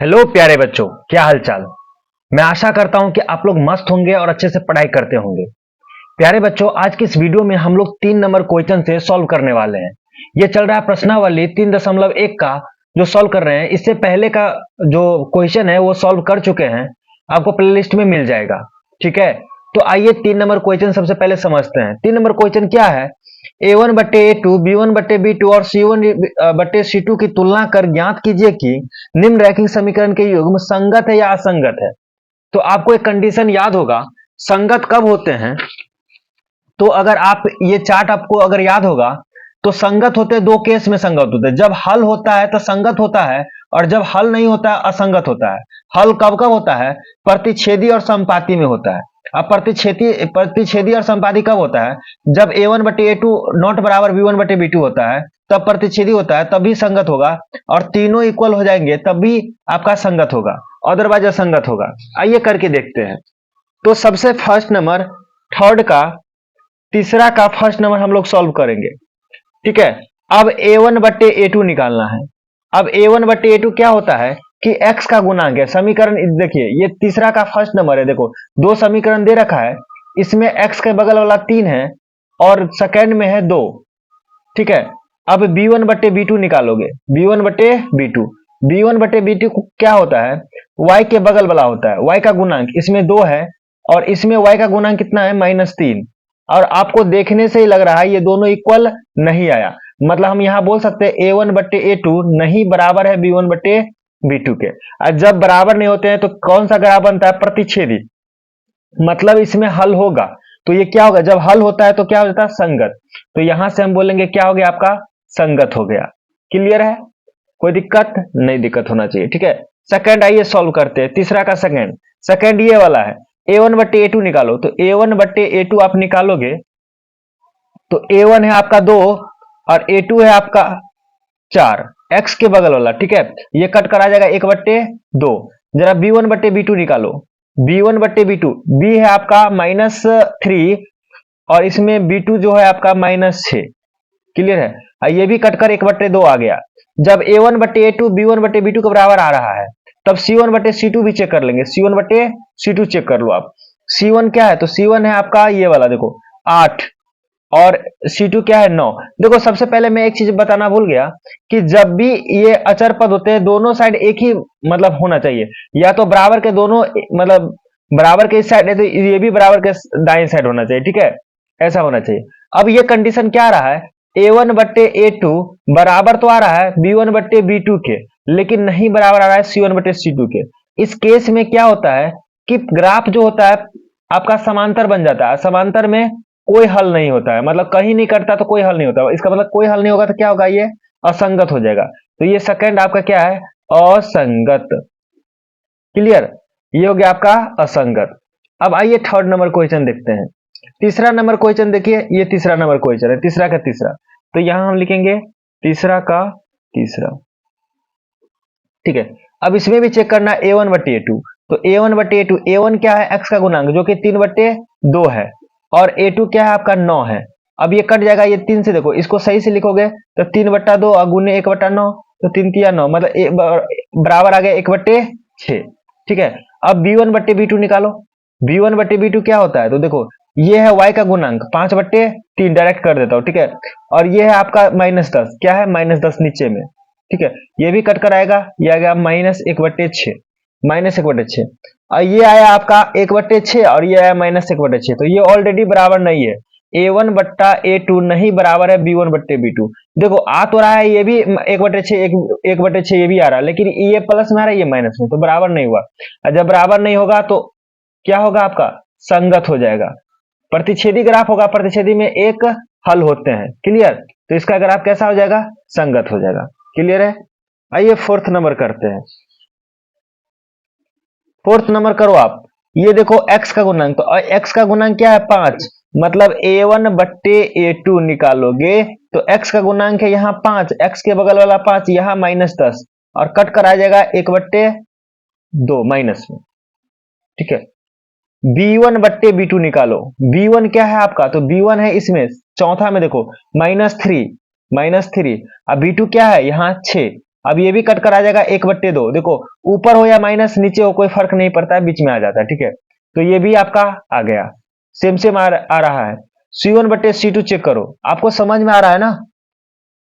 Hello प्यारे बच्चों, क्या हाल चाल। मैं आशा करता हूं कि आप लोग मस्त होंगे और अच्छे से पढ़ाई करते होंगे। प्यारे बच्चों, आज की इस वीडियो में हम लोग 3 नंबर क्वेश्चन से सॉल्व करने वाले हैं। ये चल रहा है प्रश्नावली 3.1 का जो सॉल्व कर रहे हैं। इससे पहले का जो क्वेश्चन है वो सॉल्व कर चुके हैं, आपको प्लेलिस्ट में मिल जाएगा। ठीक है, तो आइए 3 नंबर क्वेश्चन सबसे पहले समझते हैं। 3 नंबर क्वेश्चन क्या है? A1/A2 B1/B2 और C1/C2 की तुलना कर ज्ञात कीजिए कि निम्न रैखिक समीकरण के युग्म संगत है या असंगत है। तो आपको एक कंडीशन याद होगा, संगत कब होते हैं। तो अगर आप ये चार्ट आपको अगर याद होगा तो संगत होते हैं, दो केस में संगत होते हैं। जब हल होता है तो संगत होता है, और जब हल नहीं होता है असंगत होता है। हल कब कब होता है? प्रतिच्छेदी और संपाती में होता है। अब प्रतिच्छेदी और संपाती कब होता है? जब A1/A2 नॉट बराबर B1/B2 होता है तब प्रतिच्छेदी होता है, तभी संगत होगा। और तीनों इक्वल हो जाएंगे तब भी आपका संगत होगा, अदरवाइज असंगत होगा। आइए करके देखते हैं। तो सबसे फर्स्ट नंबर थर्ड का तीसरा का फर्स्ट नंबर हम लोग सॉल्व करेंगे। ठीक है, अब A1/A2 निकालना है। अब A1/A2 क्या होता है कि x का गुणांक है। समीकरण देखिए, ये तीसरा का फर्स्ट नंबर है। देखो, दो समीकरण दे रखा है, इसमें x के बगल वाला 3 है और सेकंड में है 2। ठीक है, अब B1/B2 निकालोगे। B1/B2 क्या होता है? y के बगल वाला होता है। y का गुणांक इसमें 2 है और इसमें y का गुणांक कितना है? -3। और आपको देखने से ही लग रहा है ये दोनों इक्वल नहीं आया। मतलब हम यहां बोल सकते हैं A1/A2 नहीं बराबर है B1/B2 के। और जब बराबर नहीं होते हैं तो कौन सा ग्राफ बनता है? प्रतिच्छेदी। मतलब इसमें हल होगा तो ये क्या होगा? जब हल होता है तो क्या हो जाता है? संगत। तो यहां से हम बोलेंगे क्या हो गया आपका? संगत हो गया। क्लियर है? कोई दिक्कत नहीं? दिक्कत होना चाहिए। ठीक है, सेकंड आइए सॉल्व करते हैं। तीसरा का सेकंड ये वाला है। A1/A2 निकालो। तो A1/A2 आप निकालोगे तो A1 है आपका 2 और A2 है आपका 4, x के बगल वाला। ठीक है, ये कट करा जाएगा 1/2। जरा B1/B2 निकालो। B1/B2 B है आपका -3 और इसमें B2 जो है आपका -6। क्लियर है? ये भी कटकर 1/2 आ गया। जब A1/A2 B1/B2 के बराबर आ रहा है तब C1/C2 भी चेक कर लेंगे। C1/C2 चेक कर लो आप। C1 क्या है? तो C1 है आपका ये वाला, देखो 8 और C2 क्या है? 9। देखो, सबसे पहले मैं एक चीज बताना भूल गया कि जब भी ये अचर पद होते हैं दोनों साइड एक ही मतलब होना चाहिए। या तो बराबर के दोनों, मतलब बराबर के इस साइड है तो ये भी बराबर के दाएं साइड होना चाहिए। ठीक है, ऐसा होना चाहिए। अब ये कंडीशन क्या आ रहा है? A1/A2 बराबर तो आ रहा है B1/B2 के, लेकिन नहीं बराबर आ रहा है C1/C2 के। इस केस में क्या होता है कि ग्राफ जो होता है आपका समांतर बन जाता है। समांतर में कोई हल नहीं होता है, मतलब कहीं नहीं कटता तो कोई हल नहीं होता। इसका मतलब कोई हल नहीं होगा तो क्या होगा? ये असंगत हो जाएगा। तो ये सेकंड आपका क्या है? असंगत। क्लियर? ये हो गया आपका असंगत। अब आइए थर्ड नंबर क्वेश्चन देखते हैं। तीसरा नंबर क्वेश्चन देखिए, ये तीसरा नंबर क्वेश्चन है, तीसरा का तीसरा। तो यहां हम लिखेंगे तीसरा का तीसरा। ठीक है, अब इसमें भी चेक करना A1/A2। तो A1/A2, A1 क्या है? x का गुणांक जो कि 3/2 है और A2 क्या है आपका? 9 है। अब ये कट जाएगा ये 3 से। देखो, इसको सही से लिखोगे तो 3/2 और गुने 1/9 तो 3 तिया 9, मतलब बराबर आ गया 1/6। ठीक है, अब B1/B2 निकालो। B1/B2 क्या होता है? तो देखो, ये है y का गुणांक 5/3, डायरेक्ट कर देता हूं। ठीक है, और ये है आपका -10। क्या है? -10 नीचे में। ठीक है, ये भी कट कर आएगा, ये आ गया -1/6, -1/6। और ये आया आपका 1/6 और ये आया -1/6। तो ये ऑलरेडी बराबर नहीं है। A1/A2 नहीं बराबर है B1/B2। देखो, आ तो रहा है ये भी 1/6, 1/6 ये भी आ रहा है, लेकिन ये प्लस में आ रहा है, ये माइनस में, तो बराबर नहीं हुआ। और जब बराबर नहीं होगा तो क्या होगा आपका? संगत हो जाएगा। प्रतिच्छेदी ग्राफ होगा, प्रतिच्छेदी में एक हल होते हैं। क्लियर? तो इसका ग्राफ कैसा हो जाएगा? संगत हो जाएगा। क्लियर है? आइए फोर्थ नंबर करते हैं। फोर्थ नंबर करो आप। ये देखो x का गुणांक, तो x का गुणांक क्या है? 5। मतलब A1/A2 निकालोगे तो x का गुणांक है यहाँ 5, x के बगल वाला 5, यहाँ -10 और कट कर आ जाएगा 1/2 माइनस में। ठीक है, B1/B2 निकालो। B1 क्या है आपका? तो B1 है इसमें चौथा में, देखो -3, अब B2 क्या है? यहाँ 6 अब ये भी कट कर आ जाएगा 1/2। देखो ऊपर हो या माइनस नीचे हो कोई फर्क नहीं पड़ता है, बीच में आ जाता है। ठीक है, तो ये भी आपका आ गया, सेम सेम आ रहा है। C1/C2 चेक करो, आपको समझ में आ रहा है ना,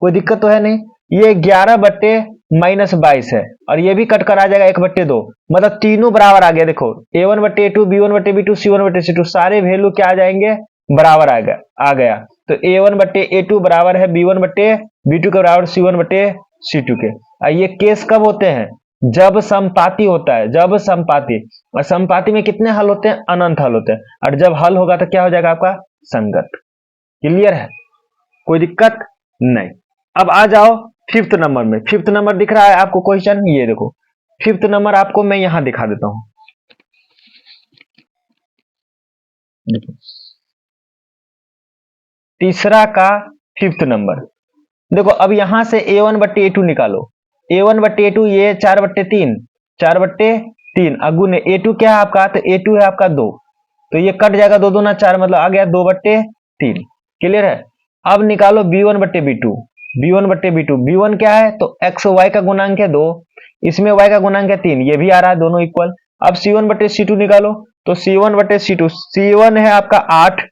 कोई दिक्कत तो है नहीं। ये 11/-22 है और ये भी कट कर आ जाएगा 1/2, मतलब तीनों बराबर आ गया। देखो A1/A2, B1/B2, C1/C2 सारे वैल्यू क्या आ जाएंगे, बराबर आ गया। तो A1/A2 बराबर है B1/B2 के बराबर C1/C2 के। ये केस कब होते हैं, जब समपाती होता है, जब समपाती। और समपाती में कितने हल होते हैं, अनंत हल होते हैं। और जब हल होगा तो क्या हो जाएगा आपका, संगत। क्लियर है, कोई दिक्कत नहीं। अब आ जाओ फिफ्थ नंबर में। फिफ्थ नंबर दिख रहा है आपको क्वेश्चन, ये देखो फिफ्थ नंबर आपको मैं यहां दिखा देता हूं। देखो तीसरा का फिफ्थ नंबर। देखो अब यहां से A1/A2 निकालो। A1/A2 ये 4/3, 4/3 अगुण A2 क्या है आपका, तो A2 है आपका 2, तो ये कट जाएगा, 2 दूना 4 मतलब आ गया 2/3। क्लियर है। अब निकालो B1/B2। B1/B2, B1 क्या है, तो x y का गुणांक है 2, इसमें y का गुणांक है 3, ये भी आ रहा है दोनों इक्वल। अब C1/C2 निकालो, तो C1/C2, C1 है आपका 8,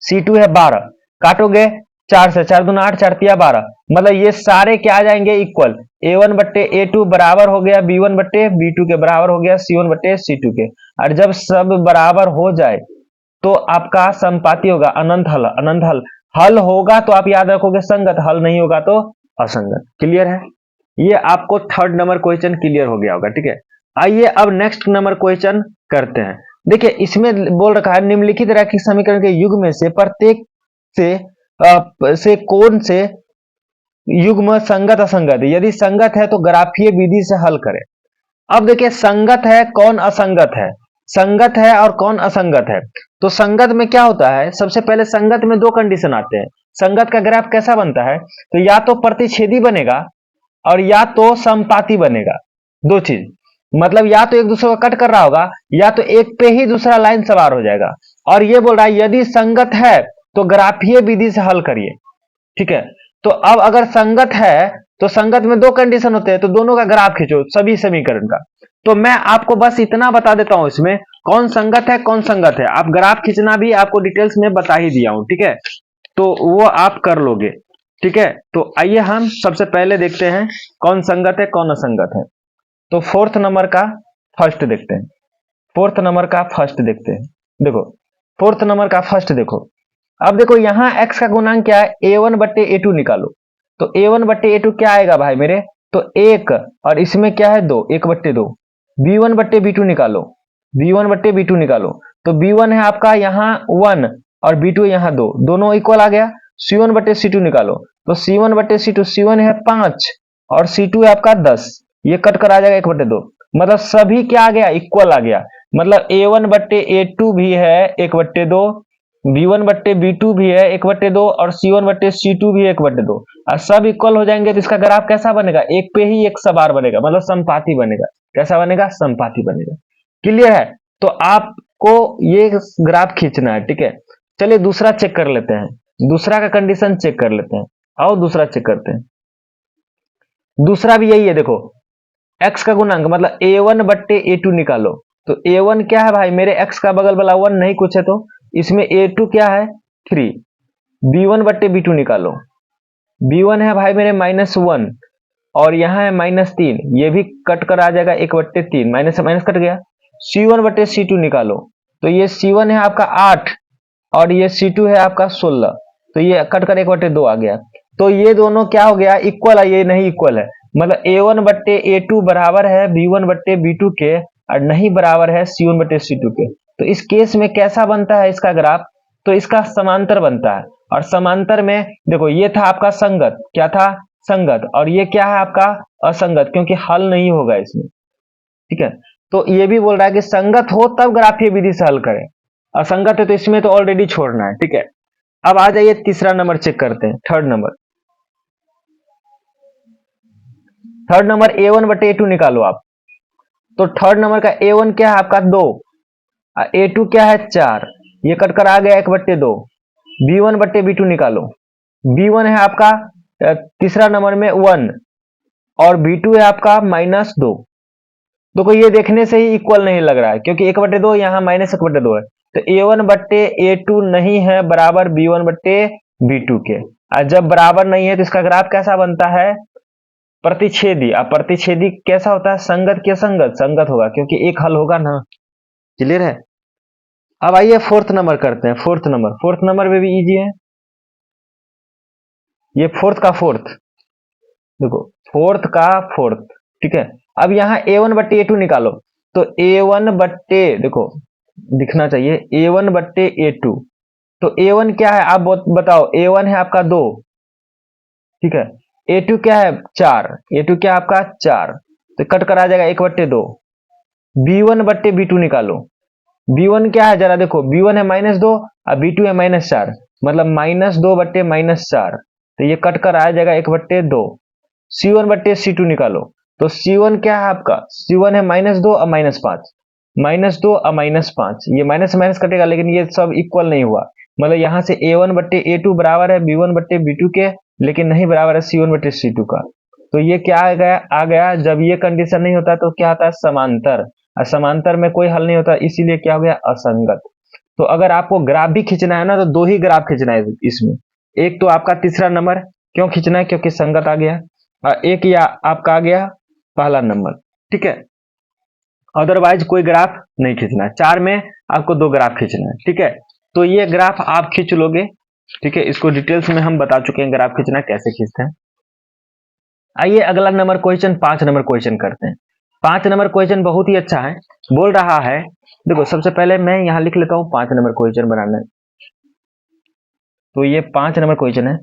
C2 है 12, काटोगे 4 से, 4 दूना 8, 4 तिया 12, मतलब ये सारे क्या आ जाएंगे, इक्वल। A1/A2 बराबर हो गया B1/B2 के, बराबर हो गया C1/C2 के। और जब सब बराबर हो जाए तो आपका संपाती होगा, अनंत हल। अनंत हल हल होगा तो आप याद रखोगे संगत, हल नहीं होगा तो असंगत। क्लियर है, ये आपको थर्ड नंबर क्वेश्चन क्लियर हो गया होगा। ठीक है, आइए अब नेक्स्ट नंबर क्वेश्चन करते हैं। देखिए इसमें बोल रखा है निम्नलिखित रैखिक समीकरण के युग्म में से प्रत्येक से कौन से युग्म संगत असंगत है, यदि संगत है तो ग्राफीय विधि से हल करें। अब देखिए संगत है कौन असंगत है, संगत है और कौन असंगत है। तो संगत में क्या होता है, सबसे पहले संगत में दो कंडीशन आते हैं। संगत का ग्राफ कैसा बनता है, तो या तो प्रतिच्छेदी बनेगा और या तो समपाती बनेगा। दो चीज, मतलब या तो एक दूसरे को कट कर रहा होगा या तो एक पे ही दूसरा लाइन सवार हो जाएगा। और ये बोल रहा है यदि संगत है तो ग्राफीय विधि से हल करिए। ठीक है, तो अब अगर संगत है तो संगत में दो कंडीशन होते हैं, तो दोनों का ग्राफ खींचो सभी समीकरण का। तो मैं आपको बस इतना बता देता हूं, इसमें कौन संगत है कौन संगत है, आप ग्राफ खींचना भी आपको डिटेल्स में बता ही दिया हूं। ठीक है, तो वो आप कर लोगे। ठीक है, तो आइए हम सबसे पहले देखते हैं कौन संगत है कौन असंगत है। तो फोर्थ नंबर का फर्स्ट देखते हैं, फोर्थ नंबर का फर्स्ट देखते हैं। देखो फोर्थ नंबर का फर्स्ट देखो। अब देखो यहां x का गुणांक क्या है, A1/A2 निकालो। तो A1/A2 क्या आएगा भाई मेरे, तो 1, और इसमें क्या है 2, 1/2। B1/B2 निकालो, B1/B2 निकालो, तो B1 है आपका यहाँ 1 और B2 यहाँ 2, दोनों इक्वल आ गया। C1/C2 निकालो, तो C1/C2, C1 है 5 और C2 है आपका 10, ये कट कर आ जाएगा 1/2, मतलब सभी क्या आ गया, इक्वल आ गया। मतलब A1/A2 भी है 1/2, B1/B2 भी है 1/2 और C1/C2 भी है 1/2, और सब इक्वल हो जाएंगे तो इसका ग्राफ कैसा बनेगा, एक पे ही एक सवार बनेगा, मतलब संपाती बनेगा। कैसा बनेगा, संपाती बनेगा। क्लियर है, तो आपको ये ग्राफ खींचना है। ठीक है, चलिए दूसरा चेक कर लेते हैं, दूसरा का कंडीशन चेक कर लेते हैं। आओ दूसरा चेक करते हैं। दूसरा भी यही है, देखो x का गुणांक मतलब A1/A2 निकालो। तो A1 क्या है भाई मेरे, x का बगल वाला 1 नहीं कुछ है, तो इसमें A2 क्या है 3। B1/B2 निकालो, B1 है भाई मेरे -1 और यहाँ है -3, ये भी कट कर आ जाएगा 1/3, माइनस से माइनस कट गया। C1/C2 निकालो, तो ये C1 है आपका 8 और ये C2 है आपका 16, तो ये कट कर 1/2 आ गया। तो ये दोनों क्या हो गया, इक्वल है, ये नहीं इक्वल है, मतलब A1/A2 बराबर है B1/B2 के और नहीं बराबर है C1/C2 के। तो इस केस में कैसा बनता है इसका ग्राफ, तो इसका समांतर बनता है। और समांतर में देखो ये था आपका संगत, क्या था, संगत, और ये क्या है आपका असंगत, क्योंकि हल नहीं होगा इसमें। ठीक है, तो ये भी बोल रहा है कि संगत हो तब ग्राफीय विधि से हल करें, असंगत है तो इसमें तो ऑलरेडी छोड़ना है। ठीक है, अब आ जाइए तीसरा नंबर चेक करते हैं, third number. Third number A1/A2 निकालो आप। तो थर्ड नंबर का A1 क्या है आपका 2, A2 क्या है 4, ये कट कर आ गया 1/2। B1/B2 निकालो, B1 है आपका तीसरा नंबर में 1 और B2 है आपका -2। देखो ये देखने से ही इक्वल नहीं लग रहा है, क्योंकि 1/2 यहाँ -1/2 है, तो A1/A2 नहीं है बराबर B1/B2 के। और जब बराबर नहीं है तो इसका ग्राफ कैसा बनता है? प्रतिच्छेदी। अब प्रतिच्छेदी कैसा होता है? संगत के संगत संगत होगा, क्योंकि एक हल होगा ना। क्लियर है? अब आइए फोर्थ नंबर करते हैं। फोर्थ नंबर में भी इजी है। ये फोर्थ का फोर्थ, देखो फोर्थ का फोर्थ, ठीक है। अब यहाँ A1/A2 निकालो, तो A1 बट्टे, देखो दिखना चाहिए A1/A2। तो A1 क्या है आप बताओ? A1 है आपका 2, ठीक है। A2 क्या है? 4। A2 क्या है आपका? 4। तो कट कर आ जाएगा 1/2। B1/B2 निकालो। B1 क्या है जरा देखो, B1 है -2 और B2 है -4, मतलब -2/-4। तो ये कट कर आ जाएगा 1/2। C1/C2 निकालो, तो C1 क्या है आपका? C1 है -2 और -5, -2 और -5, ये माइनस से माइनस कटेगा, लेकिन ये सब इक्वल नहीं हुआ। मतलब यहाँ से A1/A2 बराबर है B1/B2 के, लेकिन नहीं बराबर है C1/C2 का। तो ये क्या आ गया जब ये कंडीशन नहीं होता तो क्या आता है? समांतर। और समांतर में कोई हल नहीं होता, इसीलिए क्या हो गया? असंगत। तो अगर आपको ग्राफ भी खींचना है ना, तो दो ही ग्राफ खींचना है इसमें। एक तो आपका तीसरा नंबर क्यों खींचना है? क्योंकि संगत आ गया। और एक या आपका आ गया पहला नंबर, ठीक है। अदरवाइज कोई ग्राफ नहीं खींचना है। 4 में आपको 2 ग्राफ खींचना है, ठीक है। तो ये ग्राफ आप खींच लोगे, ठीक है। इसको डिटेल्स में हम बता चुके हैं ग्राफ खींचना कैसे खींचते हैं। आइए अगला नंबर क्वेश्चन 5 नंबर क्वेश्चन करते हैं। 5 नंबर क्वेश्चन बहुत ही अच्छा है। बोल रहा है, देखो सबसे पहले मैं यहाँ लिख लेता हूँ 5 नंबर क्वेश्चन बनाना है। तो ये 5 नंबर क्वेश्चन है।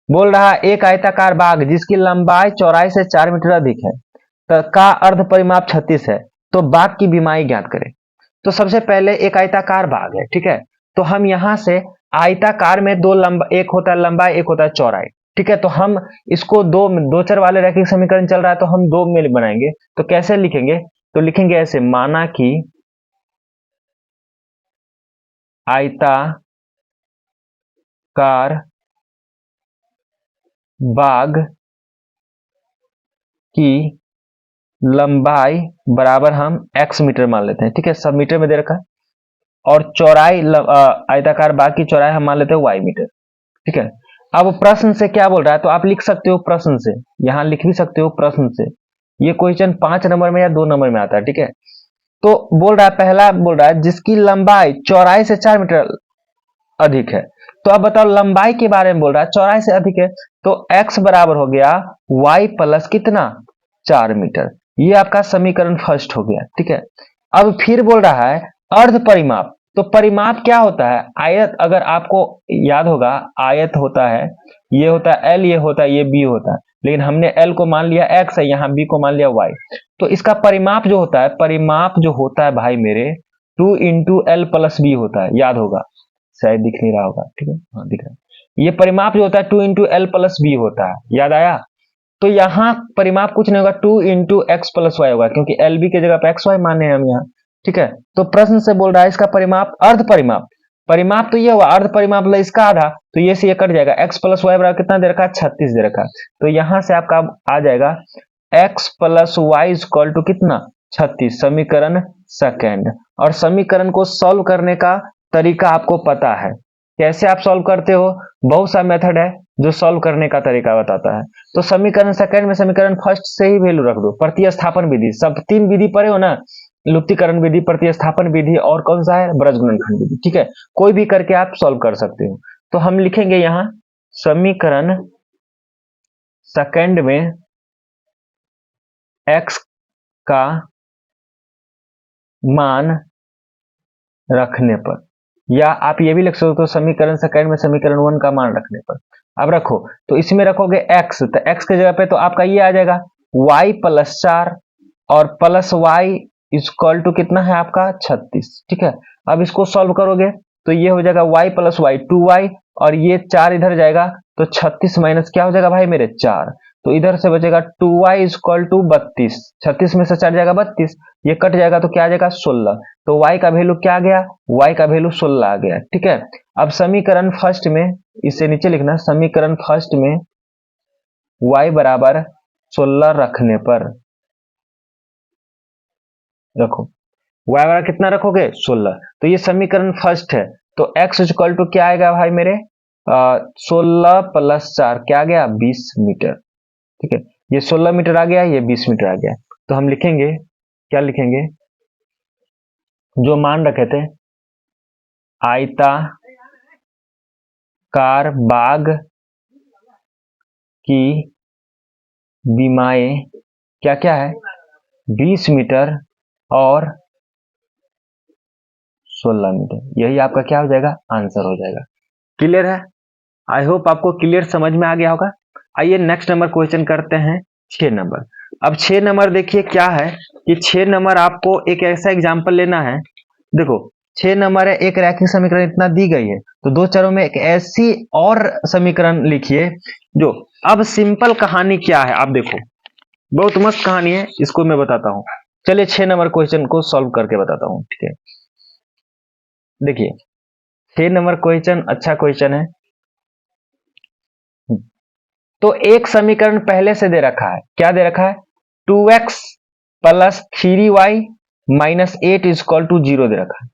बोल रहा है एक आयताकार बाग जिसकी लंबाई चौड़ाई से 4 मीटर अधिक है, का अर्ध परिमाप 36 है, तो बाग की बीमाई ज्ञात करें। तो सबसे पहले एक आयताकार बाग है, ठीक है। तो हम यहां से आयताकार में एक होता है लंबाई, एक होता है चौड़ाई, ठीक है। तो हम इसको दो चर वाले रैखिक समीकरण चल रहा है, तो हम 2 में बनाएंगे। तो कैसे लिखेंगे? तो लिखेंगे ऐसे, माना कि आयताकार बाग की लंबाई बराबर हम x मीटर मान लेते हैं, ठीक है। सब मीटर में दे रखा है। और चौड़ाई आयताकार बाग की चौड़ाई हम मान लेते हैं y मीटर, ठीक है। अब प्रश्न से क्या बोल रहा है? तो आप लिख सकते हो प्रश्न से, यहां लिख भी सकते हो प्रश्न से। ये क्वेश्चन 5 नंबर में या 2 नंबर में आता है, ठीक है। तो बोल रहा है, पहला बोल रहा है जिसकी लंबाई चौड़ाई से 4 मीटर अधिक है। तो अब बताओ लंबाई के बारे में बोल रहा है, चौड़ाई से अधिक है, तो x बराबर हो गया y प्लस कितना? 4 मीटर। ये आपका समीकरण फर्स्ट हो गया, ठीक है। अब फिर बोल रहा है अर्ध परिमाप। तो परिमाप क्या होता है? आयत, अगर आपको याद होगा, आयत होता है, ये होता है l, ये होता है, ये b होता है, लेकिन हमने l को मान लिया x है, यहाँ b को मान लिया y। तो इसका परिमाप जो होता है, परिमाप जो होता है भाई मेरे, 2 इंटू एल प्लस बी होता है, याद होगा, शायद दिख नहीं रहा होगा, ठीक है। हाँ दिख रहा है। ये परिमाप जो होता है 2 इंटू एल प्लस बी होता है, याद आया। तो यहाँ परिमाप कुछ नहीं होगा, 2 इंटू एक्स प्लस वाई होगा, क्योंकि एल बी के जगह पे एक्स वाई माने हैं हम यहाँ, ठीक है। तो प्रश्न से बोल रहा है इसका परिमाप अर्ध परिमाप, परिमाप तो ये हुआ, अर्ध परिमाप मतलब इसका आधा, तो ये से ये कट जाएगा। एक्स प्लस वाई बराबर कितना दे रखा है? 36 दे रखा है। तो यहां से आपका आ जाएगा x plus y equal to कितना? 36, समीकरण सेकेंड। और समीकरण को सॉल्व करने का तरीका आपको पता है, कैसे आप सॉल्व करते हो? बहुत सा मेथड है जो सॉल्व करने का तरीका बताता है। तो समीकरण सेकंड में समीकरण फर्स्ट से ही वैल्यू रख दो। प्रतिस्थापन विधि, सब 3 विधि पढ़े हो ना, लुप्तीकरण विधि, प्रतिस्थापन विधि, और कौन सा है? ब्रजगुणनखंड विधि, ठीक है। कोई भी करके आप सॉल्व कर सकते हो। तो हम लिखेंगे यहाँ समीकरण सेकंड में x का मान रखने पर, या आप ये भी लिख सकते हो समीकरण सेकंड में समीकरण 1 का मान रखने पर। अब रखो, तो इसमें रखोगे x, तो x के जगह पे तो आपका ये आ जाएगा y प्लस 4 और प्लस y इक्वल टू कितना है आपका? 36, ठीक है। अब इसको सॉल्व करोगे तो ये हो जाएगा y प्लस वाई 2y, और ये 4 इधर जाएगा, तो 36 माइनस क्या हो जाएगा भाई मेरे? 4। तो इधर से बचेगा 2y इक्वल टू 32, 36 में से 4 जाएगा 32, ये कट जाएगा तो क्या आ जाएगा? 16। तो y का वैल्यू क्या आ गया? y का वैल्यू 16 आ गया, ठीक है। अब समीकरण फर्स्ट में, इसे नीचे लिखना, समीकरण फर्स्ट में y बराबर 16 रखने पर, रखो y बराबर कितना रखोगे 16, तो ये समीकरण फर्स्ट है। तो x इक्वल टू क्या आएगा भाई मेरे 16 प्लस 4 क्या आ गया 20 मीटर। ठीक है, ये 16 मीटर आ गया, ये 20 मीटर आ गया। तो हम लिखेंगे, क्या लिखेंगे, जो मान रखे थे आयताकार बाग की बीमाएं क्या क्या है 20 मीटर और 16 मीटर, यही आपका क्या हो जाएगा आंसर हो जाएगा। क्लियर है? आई होप आपको क्लियर समझ में आ गया होगा। आइए नेक्स्ट नंबर क्वेश्चन करते हैं 6 नंबर। अब 6 नंबर देखिए क्या है कि 6 नंबर आपको एक ऐसा एग्जांपल लेना है। देखो 6 नंबर है, एक रैखिक समीकरण इतना दी गई है, तो दो चरों में एक ऐसी और समीकरण लिखिए जो, अब सिंपल कहानी क्या है आप देखो, बहुत मस्त कहानी है, इसको मैं बताता हूं। चलिए 6 नंबर क्वेश्चन को सॉल्व करके बताता हूं। ठीक है, देखिए 6 नंबर क्वेश्चन अच्छा क्वेश्चन है। तो एक समीकरण पहले से दे रखा है, क्या दे रखा है 2x plus 3y minus 8 equal to 0 दे रखा है।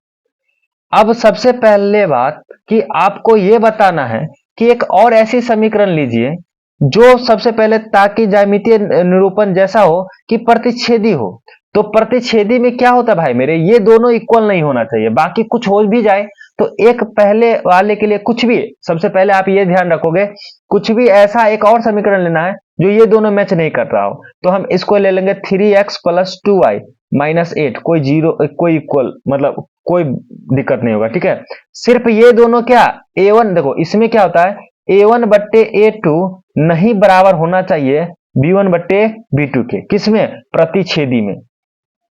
अब सबसे पहले बात कि आपको यह बताना है कि एक और ऐसी समीकरण लीजिए जो सबसे पहले, ताकि ज्यामितीय निरूपण जैसा हो कि प्रतिच्छेदी हो। तो प्रतिच्छेदी में क्या होता है भाई मेरे, ये दोनों इक्वल नहीं होना चाहिए, बाकी कुछ हो भी जाए तो एक पहले वाले के लिए कुछ भी, सबसे पहले आप ये ध्यान रखोगे कुछ भी ऐसा एक और समीकरण लेना है जो ये दोनों मैच नहीं कर रहा हो। तो हम इसको ले लेंगे 3x प्लस 2y माइनस 8, कोई जीरो कोई इक्वल, मतलब कोई दिक्कत नहीं होगा। ठीक है, सिर्फ ये दोनों क्या a1, देखो इसमें क्या होता है a1 बट्टे a2 नहीं बराबर होना चाहिए b1 बट्टे b2 के, किसमें प्रतिच्छेदी में,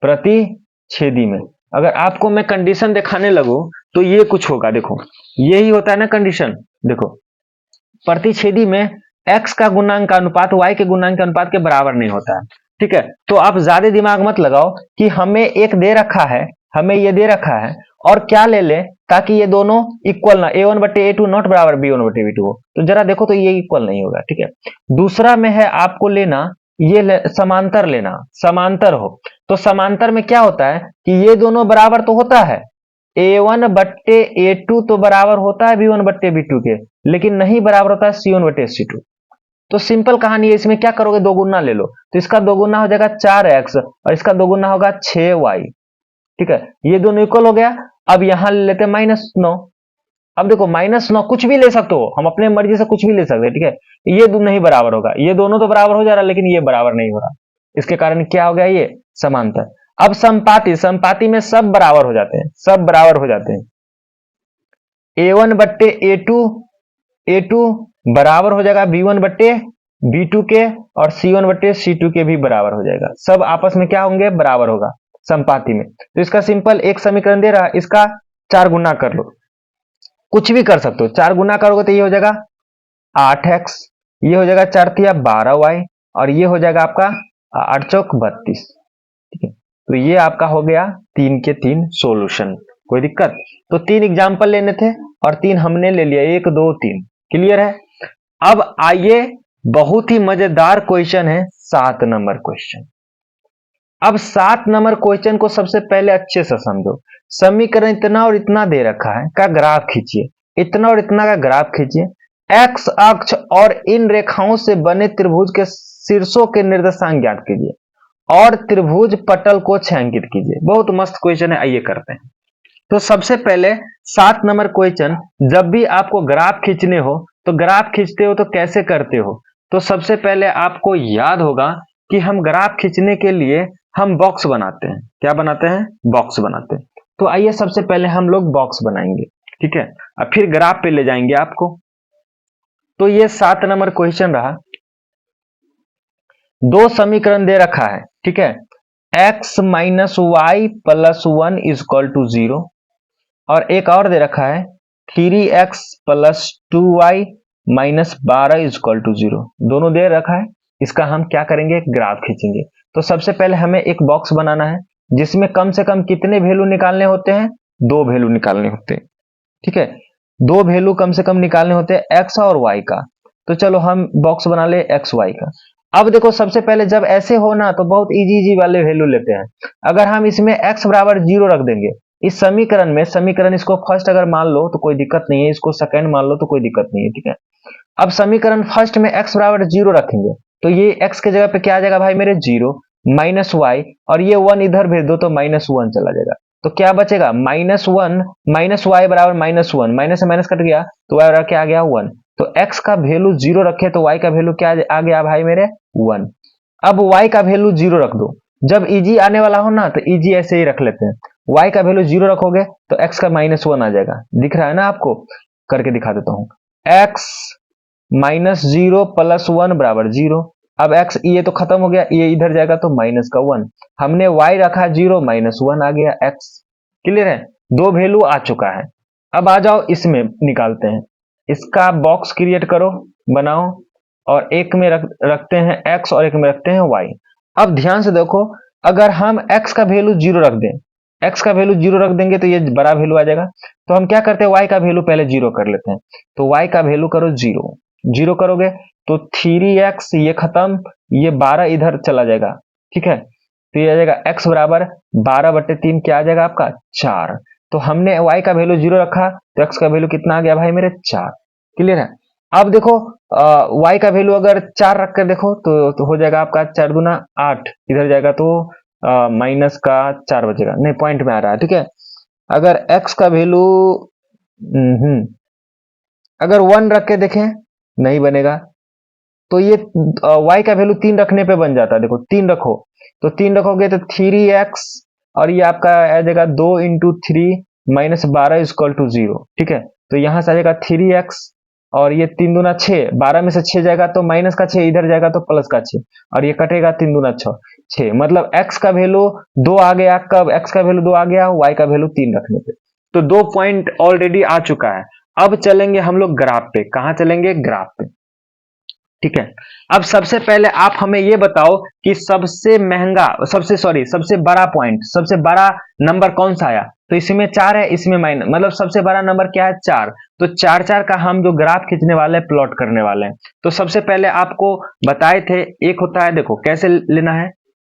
प्रतिच्छेदी में। अगर आपको मैं कंडीशन दिखाने लगूं तो ये कुछ होगा, देखो यही होता है ना कंडीशन। देखो प्रतिच्छेदी में x का गुणांक का अनुपात y के गुणांक के अनुपात के बराबर नहीं होता है। ठीक है, तो आप ज्यादा दिमाग मत लगाओ कि हमें एक दे रखा है, हमें ये दे रखा है और क्या ले ले ताकि ये दोनों इक्वल ना, a1 बट्टे a2 नॉट बराबर b1 बट्टे b2 हो, तो जरा देखो तो ये इक्वल नहीं होगा। ठीक है, दूसरा में है आपको लेना ये समांतर लेना, समांतर हो तो समांतर में क्या होता है कि ये दोनों बराबर तो होता है, a1 बट्टे a2 तो बराबर होता है b1 बट्टे b2 के, लेकिन नहीं बराबर होता है c1 बट्टे c2। तो सिंपल कहानी है, इसमें क्या करोगे दो गुना ले लो, तो इसका दो गुना हो जाएगा 4x और इसका दो गुना होगा 6y। ठीक है, ये दोनों इक्वल हो गया। अब यहां ले लेते -9। अब देखो -9 कुछ भी ले सकते हो, हम अपने मर्जी से कुछ भी ले सकते हैं। ठीक है, ये दो नहीं बराबर होगा, ये दोनों तो बराबर हो जा रहा है लेकिन ये बराबर नहीं हो रहा, इसके कारण क्या हो गया ये समांतर। अब संपाति, संपाति में सब बराबर हो जाते हैं, सब बराबर हो जाते हैं। a1 बट्टे a2 बराबर हो जाएगा b1 बट्टे b2 के और c1 बट्टे c2 के भी बराबर हो जाएगा, सब आपस में क्या होंगे बराबर होगा संपाति में। तो इसका सिंपल एक समीकरण दे रहा है, इसका 4 गुना कर लो, कुछ भी कर सकते हो, 4 गुना करोगे तो ये हो जाएगा 8x, ये हो जाएगा 4 तिया 12y और ये हो जाएगा आपका 8 चौक 32। ठीक है, तो ये आपका हो गया 3 के 3 सॉल्यूशन। कोई दिक्कत? तो 3 एग्जाम्पल लेने थे और 3 हमने ले लिया, 1 2 3। क्लियर है? अब आइए बहुत ही मजेदार क्वेश्चन है 7 नंबर क्वेश्चन। अब 7 नंबर क्वेश्चन को सबसे पहले अच्छे से समझो। समीकरण इतना और इतना दे रखा है का ग्राफ खींचिए, इतना और इतना का ग्राफ खींचिए, एक्स अक्ष और इन रेखाओं से बने त्रिभुज के शीर्षों के निर्देशांक ज्ञात कीजिए और त्रिभुज पटल को छायांकित कीजिए। बहुत मस्त क्वेश्चन है, आइए करते हैं। तो सबसे पहले 7 नंबर क्वेश्चन, जब भी आपको ग्राफ खींचने हो तो ग्राफ खींचते हो तो कैसे करते हो, तो सबसे पहले आपको याद होगा कि हम ग्राफ खींचने के लिए हम बॉक्स बनाते हैं। क्या बनाते हैं? बॉक्स बनाते हैं। तो आइए सबसे पहले हम लोग बॉक्स बनाएंगे। ठीक है, अब फिर ग्राफ पे ले जाएंगे आपको। तो ये 7 नंबर क्वेश्चन रहा, दो समीकरण दे रखा है। ठीक है, x minus y plus 1 equal to 0 और एक और दे रखा है 3x plus 2y minus 12 equal to 0, दोनों दे रखा है। इसका हम क्या करेंगे? ग्राफ खींचेंगे। तो सबसे पहले हमें एक बॉक्स बनाना है जिसमें कम से कम कितने वैल्यू निकालने होते हैं? 2 वैल्यू निकालने होते हैं। ठीक है, 2 वैल्यू कम से कम निकालने होते हैं x और y का। तो चलो हम बॉक्स बना ले x y का। अब देखो सबसे पहले जब ऐसे हो ना तो बहुत इजी इजी वाले वैल्यू लेते हैं। अगर हम इसमें x बराबर 0 रख देंगे इस समीकरण में, समीकरण इसको फर्स्ट अगर मान लो तो कोई दिक्कत नहीं है, इसको सेकंड मान लो तो कोई दिक्कत नहीं है, ठीक है। अब समीकरण फर्स्ट में x बराबर 0 रखेंगे तो ये x के जगह पे क्या आ जाएगा भाई मेरे 0 माइनस वाई, और ये 1 इधर भेज दो तो -1 चला जाएगा। तो क्या बचेगा -1 माइनस वाई बराबर -1, माइनस से माइनस कट गया तो वाई बराबर क्या आ गया 1। तो x का वैल्यू 0 रखे तो y का वैल्यू क्या आ गया भाई मेरे 1। अब y का वैल्यू 0 रख दो, जब इजी आने वाला हो ना तो इजी ऐसे ही रख लेते हैं। y का वैल्यू 0 रखोगे तो x का -1 आ जाएगा, दिख रहा है ना आपको, करके दिखा देता हूं। x -0 + 1 बराबर 0। अब x ये तो खत्म हो गया, ये इधर जाएगा तो -1। हमने y रखा 0 -1 आ गया x। क्लियर है, दो वैल्यू आ चुका है। अब आ जाओ इसमें निकालते हैं, इसका बॉक्स क्रिएट करो, बनाओ, और एक में रखते हैं x और एक में रखते हैं y। अब ध्यान से देखो, अगर हम x का वैल्यू 0 रख दें, x का वैल्यू 0 रख देंगे तो ये बड़ा वैल्यू आ जाएगा। तो हम क्या करते हैं, y का वैल्यू पहले 0 कर लेते हैं। तो y का वैल्यू करो 0, 0 करोगे तो 3x, ये खत्म, ये 12 इधर चला जाएगा, ठीक है। तो ये आ जाएगा x बराबर 12/3, क्या आ जाएगा आपका 4। तो हमने y का वैल्यू 0 रखा तो x का वैल्यू कितना आ गया भाई मेरे 4। क्लियर है। अब देखो y का वैल्यू अगर 4 रख कर देखो तो हो जाएगा आपका 4 दूना 8, इधर जाएगा तो माइनस का 4 बचेगा, नहीं पॉइंट में आ रहा है, ठीक है। अगर x का वैल्यू अगर 1 रख के देखें नहीं बनेगा, तो ये y का वैल्यू 3 रखने पे बन जाता है। देखो 3 रखो तो 3 रखोगे तो 3x, और ये आपका आ जाएगा 2 इंटू 3 -12 इक्वल टू 0, ठीक है। तो यहां से आ जाएगा 3x, और ये 3 दूना 6, 12 में से 6 जाएगा तो माइनस का 6, इधर जाएगा तो प्लस का 6, और ये कटेगा 3 दूना 6, मतलब x का वैल्यू 2 आ गया। कब x का वैल्यू 2 आ गया, y का वैल्यू 3 रखने पे। तो 2 पॉइंट ऑलरेडी आ चुका है। अब चलेंगे हम लोग ग्राफ पे, कहां चलेंगे, ग्राफ पे, ठीक है। अब सबसे पहले आप हमें ये बताओ कि सबसे महंगा, सबसे बड़ा पॉइंट, सबसे बड़ा नंबर कौन सा आया। तो इसमें 4 है, इसमें माइनस, मतलब सबसे बड़ा नंबर क्या है 4। तो 4 का हम जो ग्राफ खींचने वाले हैं, प्लॉट करने वाले हैं। तो सबसे पहले आपको बताए थे, एक होता है, देखो कैसे लेना है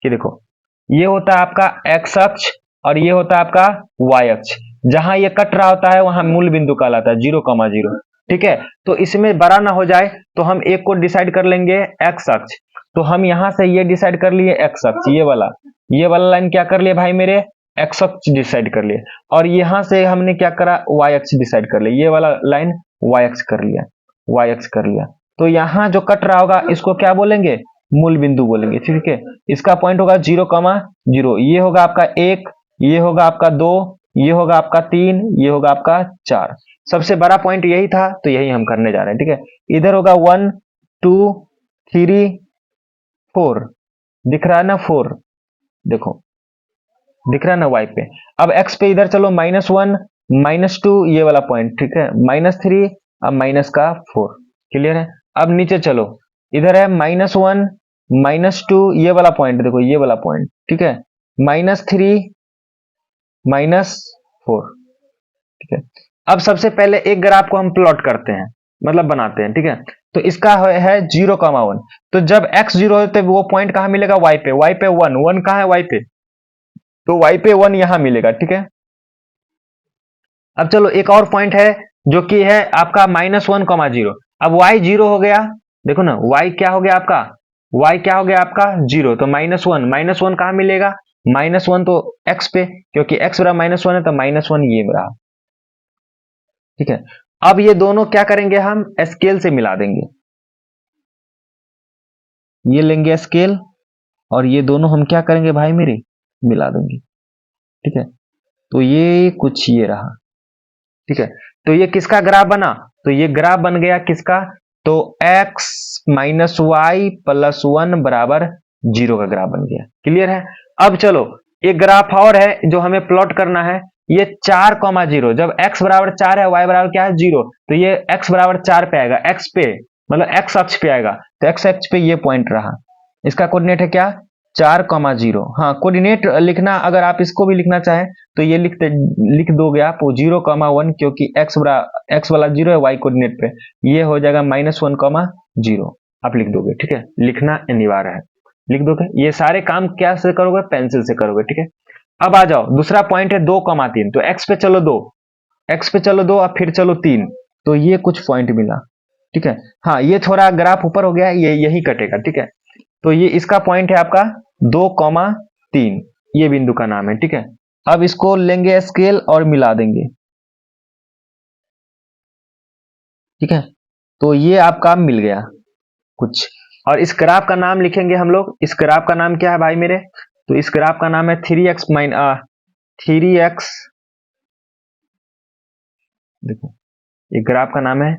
कि देखो ये होता है आपका x अक्ष और ये होता है आपका y अक्ष। जहां ये कट रहा होता है वहां मूल बिंदु कहलाता है 0,0, ठीक है। तो इसमें बड़ा ना हो जाए तो हम एक को डिसाइड कर लेंगे x अक्ष। तो हम यहां से ये डिसाइड कर लिए x अक्ष, ये वाला लाइन क्या कर लिए भाई मेरे, x अक्ष डिसाइड कर लिए। और यहां से हमने क्या करा, y अक्ष डिसाइड कर लिया, ये वाला लाइन y अक्ष कर लिया, y अक्ष कर लिया। तो यहां जो कट रहा होगा इसको क्या बोलेंगे, मूल बिंदु बोलेंगे, ठीक है। इसका पॉइंट होगा 0,0, ये होगा आपका 1, ये होगा आपका 2, ये होगा आपका 3, ये होगा आपका 4। सबसे बड़ा पॉइंट यही था तो यही हम करने जा रहे हैं, ठीक है। इधर होगा 1 2 3 4, दिख रहा है ना 4, देखो दिख रहा है ना y पे। अब x पे इधर चलो -1 -2, ये वाला पॉइंट, ठीक है, -3, अब माइनस का 4। क्लियर है। अब नीचे चलो, इधर है -1 -2, ये वाला पॉइंट, देखो ये वाला पॉइंट, ठीक है, -3 -4, ठीक है। अब सबसे पहले एक ग्राफ को हम प्लॉट करते हैं, मतलब बनाते हैं, ठीक है। तो इसका है 0,1। तो जब x 0 है तो वो पॉइंट कहां मिलेगा, y पे, 1 कहां है y पे, तो y पे 1 यहां मिलेगा, ठीक है। अब चलो एक और पॉइंट है जो कि है आपका -1,0। अब y 0 हो गया, देखो ना y क्या हो गया आपका, y क्या हो गया आपका 0, तो -1 कहां मिलेगा, -1 तो x पे, क्योंकि x बराबर -1 है तो -1 ये रहा, ठीक है। अब ये दोनों क्या करेंगे, हम स्केल से मिला देंगे, ये लेंगे स्केल और ये दोनों हम क्या करेंगे भाई मेरे, मिला देंगे, ठीक है। तो ये कुछ ये रहा, ठीक है। तो ये किसका ग्राफ बना, तो ये ग्राफ बन गया किसका, तो x -y + 1 बराबर 0 का ग्राफ बन गया। क्लियर है। अब चलो एक ग्राफ और है जो हमें प्लॉट करना है, ये 4,0, जब x बराबर 4 है, y बराबर क्या है 0, तो ये x बराबर 4 पे आएगा, x पे मतलब x अक्ष पे आएगा, तो x अक्ष पे ये पॉइंट रहा, इसका कोऑर्डिनेट है क्या 4,0। हाँ, कोऑर्डिनेट लिखना अगर आप इसको भी लिखना चाहें तो ये लिख दोगे आप 0,1, क्योंकि x वाला 0 है y कोऑर्डिनेट पे, ये हो जाएगा -1,0, आप लिख दोगे, ठीक है, लिखना अनिवार्य है, लिख दोगे। ये सारे काम क्या से करोगे, पेंसिल से करोगे, ठीक है। अब आ जाओ, दूसरा पॉइंट है 2,3, तो एक्स पे चलो 2, एक्स पे चलो 2 और फिर चलो 3, तो ये कुछ पॉइंट मिला, ठीक है। हाँ, ये थोड़ा ग्राफ ऊपर हो गया, ये यही कटेगा, ठीक है। तो ये इसका पॉइंट है आपका 2,3, ये बिंदु का नाम है, ठीक है। अब इसको लेंगे स्केल और मिला देंगे, ठीक है। तो ये आपका मिल गया कुछ, और इस ग्राफ का नाम लिखेंगे हम लोग। इस ग्राफ का नाम क्या है भाई मेरे, तो इस ग्राफ का नाम है 3x थ्री एक्स, देखो ये ग्राफ का नाम है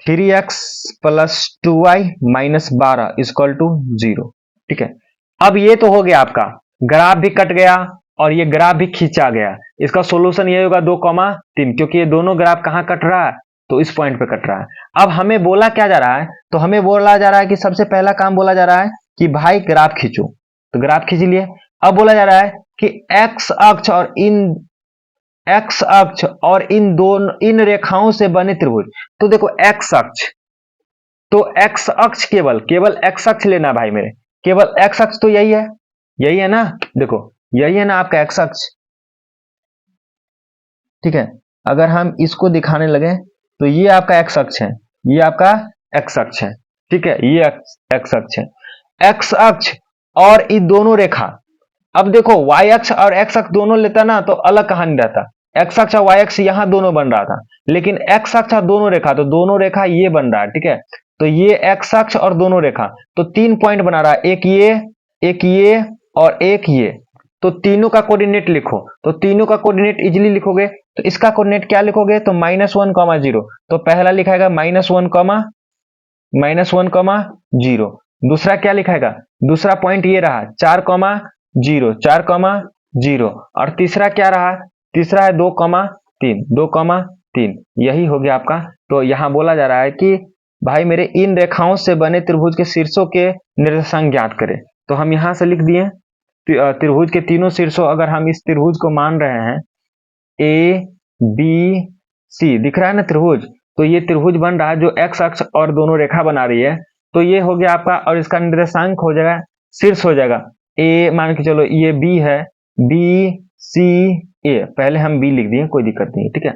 3x plus 2y minus 12 equal to 0, ठीक है। अब ये तो हो गया आपका, ग्राफ भी कट गया और ये ग्राफ भी खींचा गया। इसका सॉल्यूशन ये होगा 2,3, क्योंकि ये दोनों ग्राफ कहां कट रहा है, तो इस पॉइंट पे कट रहा है। अब हमें बोला क्या जा रहा है, तो हमें बोला जा रहा है कि सबसे पहला काम बोला जा रहा है कि भाई ग्राफ खींचो, तो ग्राफ खींच लिए। अब बोला जा रहा है कि एक्स अक्ष और इन दोनों इन रेखाओं से बने त्रिभुज। तो देखो एक्स अक्ष, तो एक्स अक्ष केवल एक्स अक्ष लेना भाई मेरे, केवल एक्स अक्ष तो यही है ना, देखो यही है ना आपका एक्स अक्ष, ठीक है। अगर हम इसको दिखाने लगे तो ये आपका एक्स अक्ष है, ये आपका एक्स अक्ष है, ठीक है, ये एक्स अक्ष है। एक्स अक्ष और ये दोनों रेखा, अब देखो वाई अक्ष और एक्स अक्ष दोनों लेता ना तो अलग कहानी रहता, एक्स अक्ष और वाई अक्ष यहां दोनों बन रहा था, लेकिन एक्स अक्ष और दोनों रेखा, तो दोनों रेखा ये बन रहा है, ठीक है। तो ये एक्स अक्ष और दोनों रेखा, तो 3 पॉइंट बना रहा है, एक ये और एक ये। तो तीनों का कोऑर्डिनेट लिखो, तो तीनों का कोऑर्डिनेट इजीली लिखोगे, तो इसका कोऑर्डिनेट क्या लिखोगे, तो -1,0, तो पहला लिखाएगा -1,0। दूसरा क्या लिखाएगा, दूसरा पॉइंट ये रहा 4,0, और तीसरा क्या रहा, तीसरा है 2,3, यही हो गया आपका। तो यहां बोला जा रहा है कि भाई मेरे इन रेखाओं से बने त्रिभुज के शीर्षों के निर्देशांक ज्ञात करें। तो हम यहां से लिख दिए त्रिभुज के तीनों शीर्षों, अगर हम इस त्रिभुज को मान रहे हैं ए बी सी, दिख रहा है ना त्रिभुज, तो ये त्रिभुज बन रहा है जो एक्स अक्ष और दोनों रेखा बना रही है, तो ये हो गया आपका, और इसका निर्देशांक हो जाएगा, शीर्ष हो जाएगा ए, मान के चलो ये बी है, बी सी ए, पहले हम बी लिख दिए, कोई दिक्कत नहीं है, ठीक है।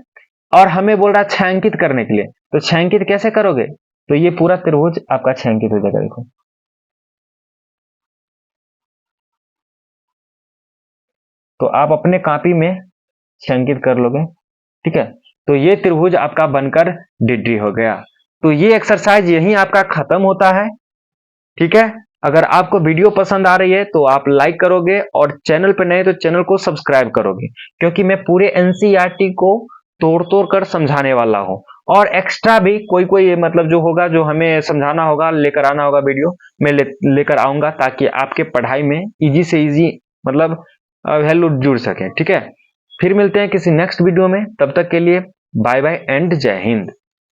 और हमें बोल रहा है छायांकित करने के लिए, तो छायांकित कैसे करोगे, तो ये पूरा त्रिभुज आपका छायांकित हो जाएगा, देखो। तो आप अपने कॉपी में छायांकित कर लोगे, ठीक है। तो ये त्रिभुज आपका बनकर डिड्री हो गया। तो ये एक्सरसाइज यही आपका खत्म होता है, ठीक है। अगर आपको वीडियो पसंद आ रही है तो आप लाइक करोगे, और चैनल पर नए तो चैनल को सब्सक्राइब करोगे, क्योंकि मैं पूरे एनसीईआरटी को तोड़ तोड़ कर समझाने वाला हूं। और एक्स्ट्रा भी कोई मतलब जो होगा, जो हमें समझाना होगा, लेकर आना होगा वीडियो, मैं लेकर आऊंगा, ताकि आपके पढ़ाई में इजी से इजी मतलब वैल्यू जुड़ सके, ठीक है। फिर मिलते हैं किसी नेक्स्ट वीडियो में, तब तक के लिए बाय बाय एंड जय हिंद।